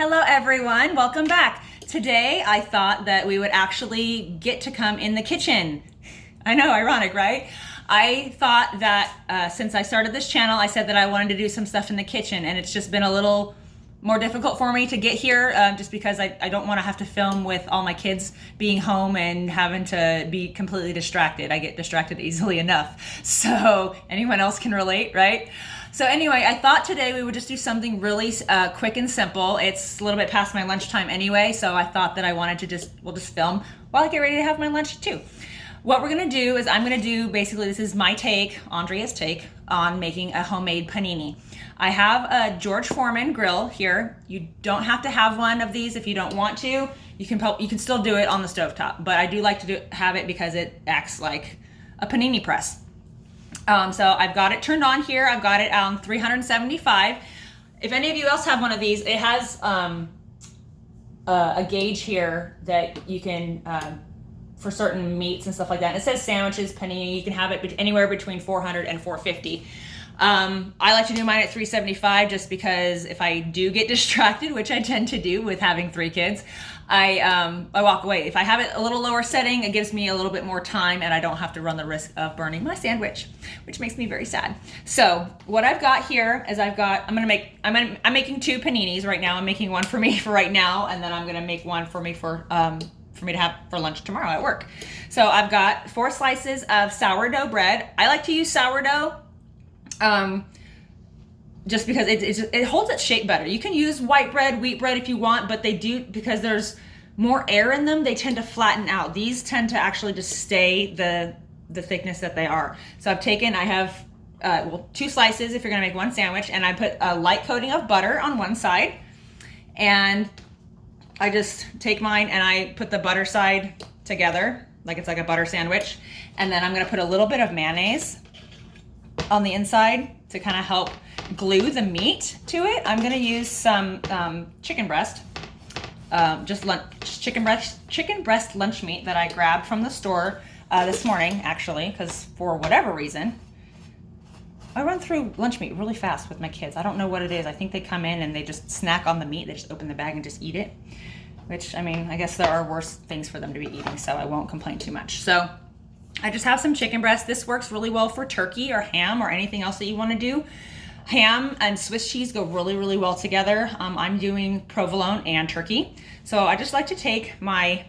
Hello everyone, welcome back. Today I thought that we would actually get to come in the kitchen. I know, ironic, right? I thought that since I started this channel, I said that I wanted to do some stuff in the kitchen, and it's just been a little more difficult for me to get here just because I don't want to have to film with all my kids being home and having to be completely distracted. I get distracted easily enough. So anyone else can relate, right? So anyway, I thought today we would just do something really quick and simple. It's a little bit past my lunchtime anyway, so I thought that I wanted to we'll just film while I get ready to have my lunch too. What we're gonna do is I'm gonna do, basically this is my take, Andrea's take, on making a homemade panini. I have a George Foreman grill here. You don't have to have one of these if you don't want to. You can still do it on the stovetop, but I do like to have it because it acts like a panini press. So I've got it turned on here. I've got it on 375. If any of you else have one of these, it has a gauge here that you can, for certain meats and stuff like that. And it says sandwiches, panini. You can have it anywhere between 400 and 450. I like to do mine at 375 just because if I do get distracted, which I tend to do with having 3 kids, I walk away. If I have it a little lower setting, it gives me a little bit more time and I don't have to run the risk of burning my sandwich, which makes me very sad. So what I've got here is I'm making 2 paninis right now. I'm making one for me for right now, and then I'm gonna make one for me for me to have for lunch tomorrow at work. So I've got 4 slices of sourdough bread. I like to use sourdough just because it holds its shape better. You can use white bread, wheat bread if you want, but they do, because there's more air in them, they tend to flatten out. These tend to actually just stay the thickness that they are. So I have 2 slices if you're gonna make one sandwich, and I put a light coating of butter on one side, and I just take mine and I put the butter side together like it's like a butter sandwich, and then I'm gonna put a little bit of mayonnaise on the inside to kind of help glue the meat to it. I'm gonna use some chicken breast, chicken breast lunch meat that I grabbed from the store this morning, actually, because for whatever reason, I run through lunch meat really fast with my kids. I don't know what it is. I think they come in and they just snack on the meat. They just open the bag and just eat it, which, I mean, I guess there are worse things for them to be eating, so I won't complain too much. So I just have some chicken breast. This works really well for turkey or ham or anything else that you want to do. Ham and Swiss cheese go really, really well together. I'm doing provolone and turkey. So I just like to take my,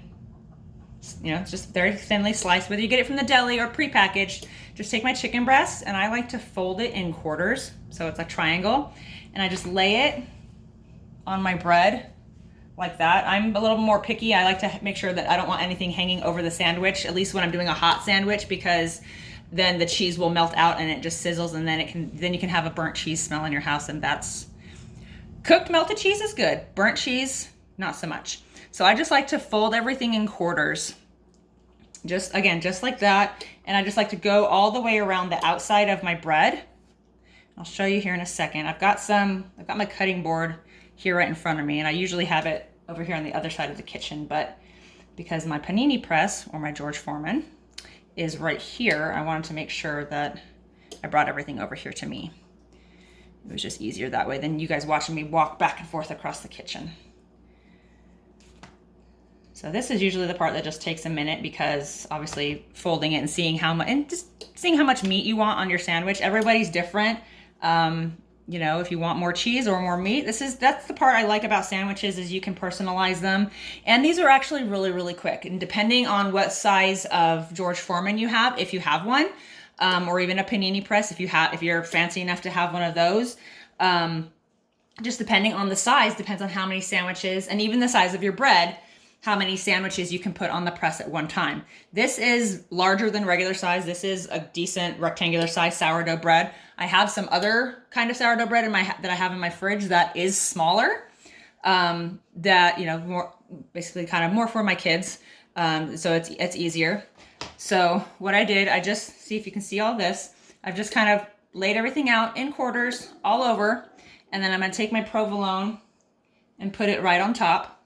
it's just very thinly sliced, whether you get it from the deli or prepackaged, just take my chicken breast and I like to fold it in quarters. So it's a triangle, and I just lay it on my bread like that. I'm a little more picky. I like to make sure that I don't want anything hanging over the sandwich, at least when I'm doing a hot sandwich, because then the cheese will melt out and it just sizzles, and then you can have a burnt cheese smell in your house, and that's cooked melted cheese is good. Burnt cheese, not so much. So I just like to fold everything in quarters. Just like that. And I just like to go all the way around the outside of my bread. I'll show you here in a second. I've got my cutting board here right in front of me, and I usually have it over here on the other side of the kitchen, but because my panini press, or my George Foreman, is right here, I wanted to make sure that I brought everything over here to me. It was just easier that way than you guys watching me walk back and forth across the kitchen. So this is usually the part that just takes a minute, because obviously folding it and seeing how much meat you want on your sandwich. Everybody's different. If you want more cheese or more meat, that's the part I like about sandwiches, is you can personalize them. And these are actually really, really quick. And depending on what size of George Foreman you have, if you have one, or even a panini press, if you're fancy enough to have one of those, just depending on the size, depends on how many sandwiches, and even the size of your bread, how many sandwiches you can put on the press at one time. This is larger than regular size. This is a decent rectangular size sourdough bread. I have some other kind of sourdough bread that I have in my fridge that is smaller, more basically kind of more for my kids. So it's easier. So what I did, I just, see if you can see all this, I've just kind of laid everything out in quarters all over, and then I'm gonna take my provolone and put it right on top.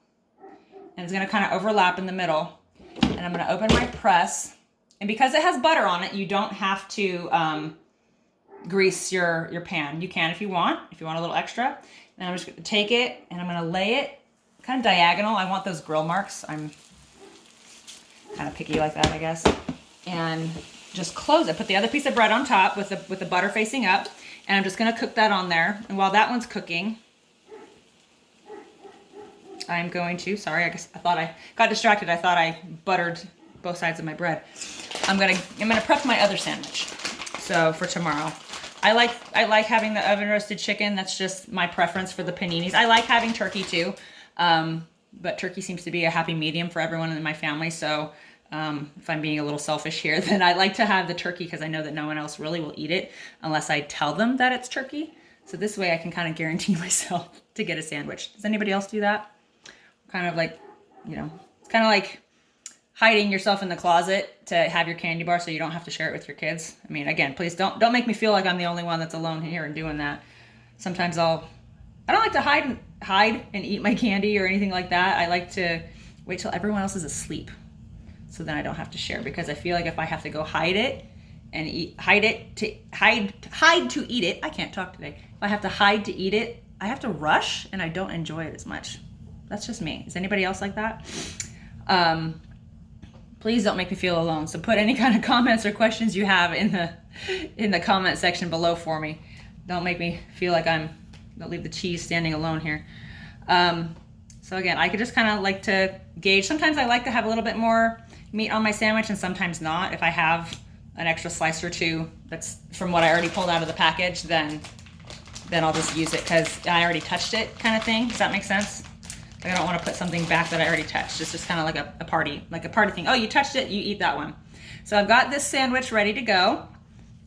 And it's gonna kind of overlap in the middle. And I'm gonna open my press. And because it has butter on it, you don't have to grease your pan. You can if you want a little extra. And I'm just gonna take it and I'm gonna lay it kind of diagonal. I want those grill marks. I'm kind of picky like that, I guess. And just close it. Put the other piece of bread on top with the butter facing up. And I'm just gonna cook that on there. And while that one's cooking, I'm going to, sorry, I thought I got distracted. I thought I buttered both sides of my bread. I'm gonna prep my other sandwich. So for tomorrow. I like having the oven roasted chicken. That's just my preference for the paninis. I like having turkey too. But turkey seems to be a happy medium for everyone in my family. So if I'm being a little selfish here, then I like to have the turkey because I know that no one else really will eat it unless I tell them that it's turkey. So this way I can kind of guarantee myself to get a sandwich. Does anybody else do that? Kind of like, you know, it's kind of like hiding yourself in the closet to have your candy bar so you don't have to share it with your kids. I mean, again, please don't make me feel like I'm the only one that's alone here and doing that. Sometimes I don't like to hide and eat my candy or anything like that. I like to wait till everyone else is asleep so then I don't have to share, because I feel like if I have to go hide it and hide to eat it, I can't talk today. If I have to hide to eat it, I have to rush and I don't enjoy it as much. That's just me. Is anybody else like that? Please don't make me feel alone. So put any kind of comments or questions you have in the comment section below for me. Don't make me feel like don't leave the cheese standing alone here. So again, I could just kind of like to gauge. Sometimes I like to have a little bit more meat on my sandwich and sometimes not. If I have an extra slice or two that's from what I already pulled out of the package, then I'll just use it because I already touched it, kind of thing. Does that make sense? Like I don't want to put something back that I already touched. It's just kind of like a party thing. Oh, you touched it, you eat that one. So I've got this sandwich ready to go.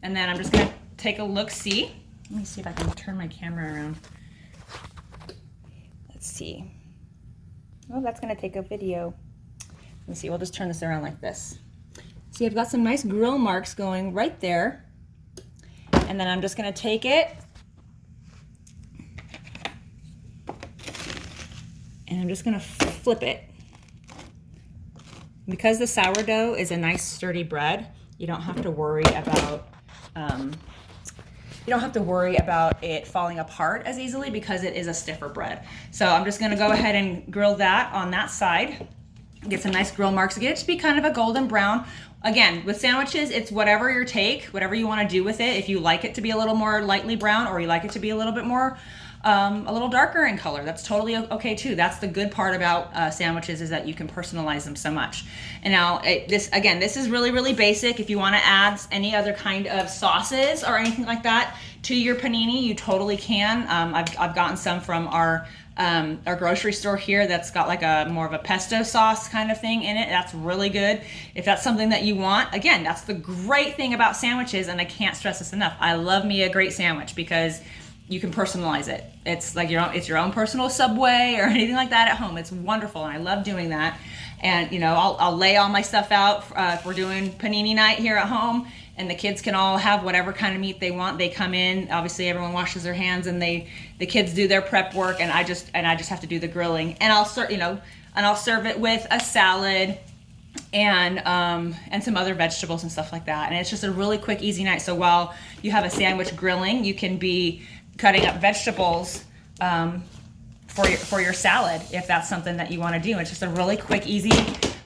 And then I'm just gonna take a look-see. Let me see if I can turn my camera around. Let's see. Oh, that's gonna take a video. Let me see, we'll just turn this around like this. See, I've got some nice grill marks going right there. And then I'm just gonna take it and I'm just gonna flip it. Because the sourdough is a nice sturdy bread, you don't have to worry about it falling apart as easily because it is a stiffer bread. So I'm just gonna go ahead and grill that on that side. Get some nice grill marks. Get it to be kind of a golden brown. Again, with sandwiches, it's whatever your take, whatever you want to do with it. If you like it to be a little more lightly brown or you like it to be a little bit more, a little darker in color, that's totally okay too. That's the good part about sandwiches, is that you can personalize them so much. And now this is really, really basic. If you want to add any other kind of sauces or anything like that to your panini, you totally can. I've gotten some from our grocery store here that's got like a more of a pesto sauce kind of thing in it. That's really good. If that's something that you want, again, that's the great thing about sandwiches, and I can't stress this enough. I love me a great sandwich because you can personalize it. It's like it's your own personal Subway or anything like that at home. It's wonderful, and I love doing that. And you know, I'll lay all my stuff out if we're doing panini night here at home, and the kids can all have whatever kind of meat they want. They come in, obviously everyone washes their hands, and the kids do their prep work, and I just have to do the grilling. And I'll serve it with a salad and some other vegetables and stuff like that. And it's just a really quick, easy night. So while you have a sandwich grilling, you can be cutting up vegetables for your salad if that's something that you want to do. It's just a really quick, easy,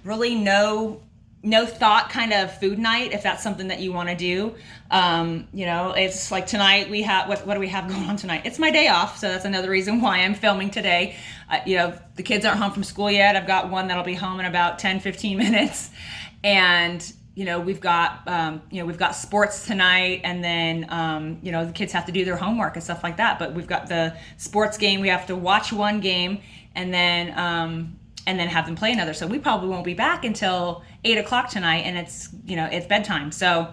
really no thought kind of food night if that's something that you want to do. You know, it's like tonight we have what do we have going on tonight? It's my day off, so that's another reason why I'm filming today. You know, the kids aren't home from school yet. I've got one that'll be home in about 10-15 minutes, and you know, we've got sports tonight, and then you know, the kids have to do their homework and stuff like that. But we've got the sports game. We have to watch one game, and then have them play another. So we probably won't be back until 8 o'clock tonight, and it's bedtime. So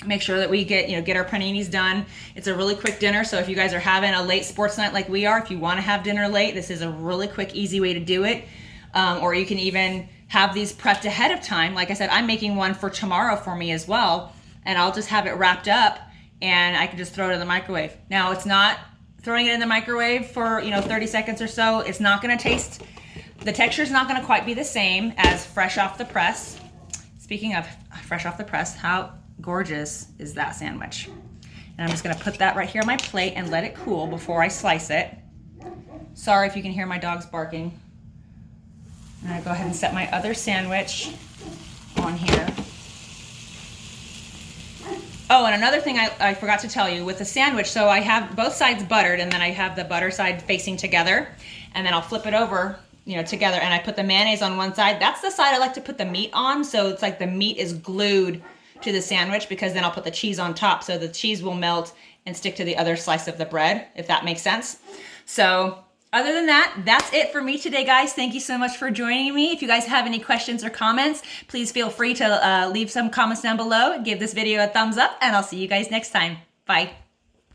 make sure that we get our paninis done. It's a really quick dinner. So if you guys are having a late sports night like we are, if you want to have dinner late, this is a really quick, easy way to do it. Or you can even have these prepped ahead of time. Like I said, I'm making one for tomorrow for me as well, and I'll just have it wrapped up, and I can just throw it in the microwave. Now, it's not throwing it in the microwave for 30 seconds or so. It's not going to taste. The texture is not going to quite be the same as fresh off the press. Speaking of fresh off the press, how gorgeous is that sandwich? And I'm just going to put that right here on my plate and let it cool before I slice it. Sorry if you can hear my dogs barking. I'm gonna go ahead and set my other sandwich on here. Oh, and another thing I forgot to tell you with the sandwich, so I have both sides buttered, and then I have the butter side facing together, and then I'll flip it over, you know, together, and I put the mayonnaise on one side. That's the side I like to put the meat on, so it's like the meat is glued to the sandwich, because then I'll put the cheese on top, so the cheese will melt and stick to the other slice of the bread, if that makes sense. So other than that, that's it for me today, guys. Thank you so much for joining me. If you guys have any questions or comments, please feel free to leave some comments down below. Give this video a thumbs up, and I'll see you guys next time. Bye.